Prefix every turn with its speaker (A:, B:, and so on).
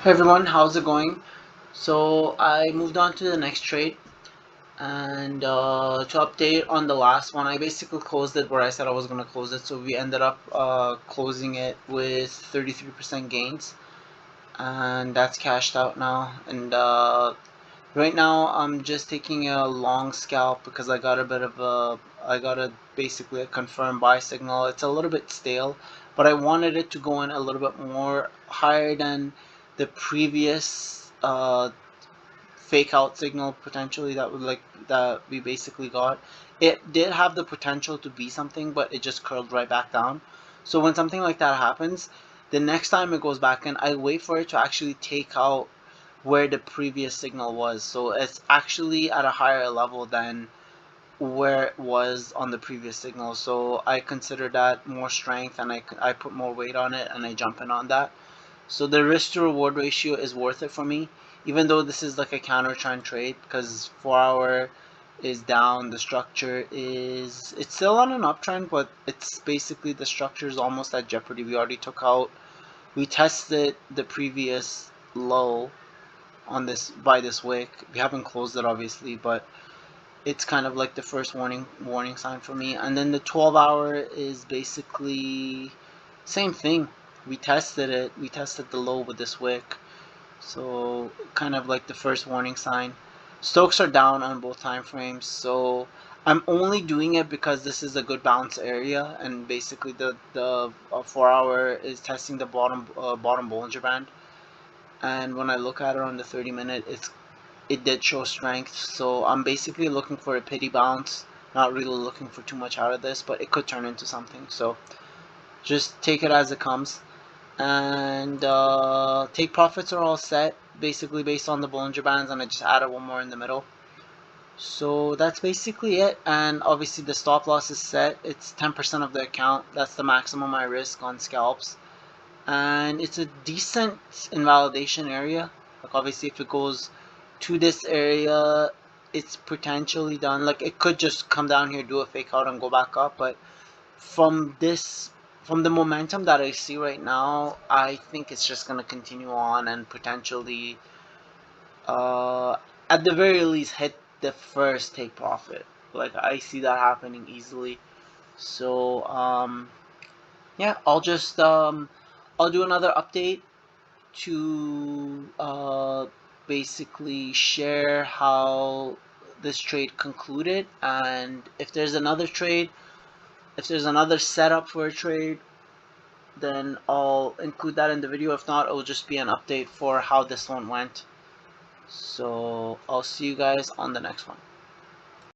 A: Hey everyone, how's it going? So I moved on to the next trade, and to update on the last one, I basically closed it where I said I was gonna close it. So we ended up closing it with 33% gains, and that's cashed out now. And right now I'm just taking a long scalp because I got a basically a confirmed buy signal. It's a little bit stale, but I wanted it to go in a little bit more higher than the previous fake out signal potentially that we basically got. It did have the potential to be something, but it just curled right back down. So when something like that happens, the next time it goes back in, I wait for it to actually take out where the previous signal was. So it's actually at a higher level than where it was on the previous signal. So I consider that more strength, and I put more weight on it, and I jump in on that. So the risk to reward ratio is worth it for me, even though this is like a counter trend trade because 4 hour is down. The structure is it's still on an uptrend, but it's basically the structure is almost at jeopardy. We tested the previous low on this by this wick. We haven't closed it obviously, but it's kind of like the first warning sign for me. And then the 12 hour is basically same thing. We tested it. We tested the low with this wick. So kind of like the first warning sign. Stokes are down on both time frames, so I'm only doing it because this is a good bounce area, and basically the 4 hour is testing the bottom Bollinger Band. And when I look at it on the 30 minute, it did show strength. So I'm basically looking for a pity bounce. Not really looking for too much out of this, but it could turn into something. So just take it as it comes. And take profits are all set, basically based on the Bollinger Bands, and I just added one more in the middle. So that's basically it. And obviously the stop loss is set. It's 10% of the account. That's the maximum I risk on scalps. And it's a decent invalidation area. Like obviously if it goes to this area, it's potentially done. Like it could just come down here, do a fake out, and go back up. But from this, from the momentum that I see right now, I think it's just gonna continue on and potentially, uh, at the very least, hit the first take profit. Like I see that happening easily. So yeah, I'll do another update to basically share how this trade concluded, and if there's another setup for a trade, then I'll include that in the video. If not, it'll just be an update for how this one went. So I'll see you guys on the next one.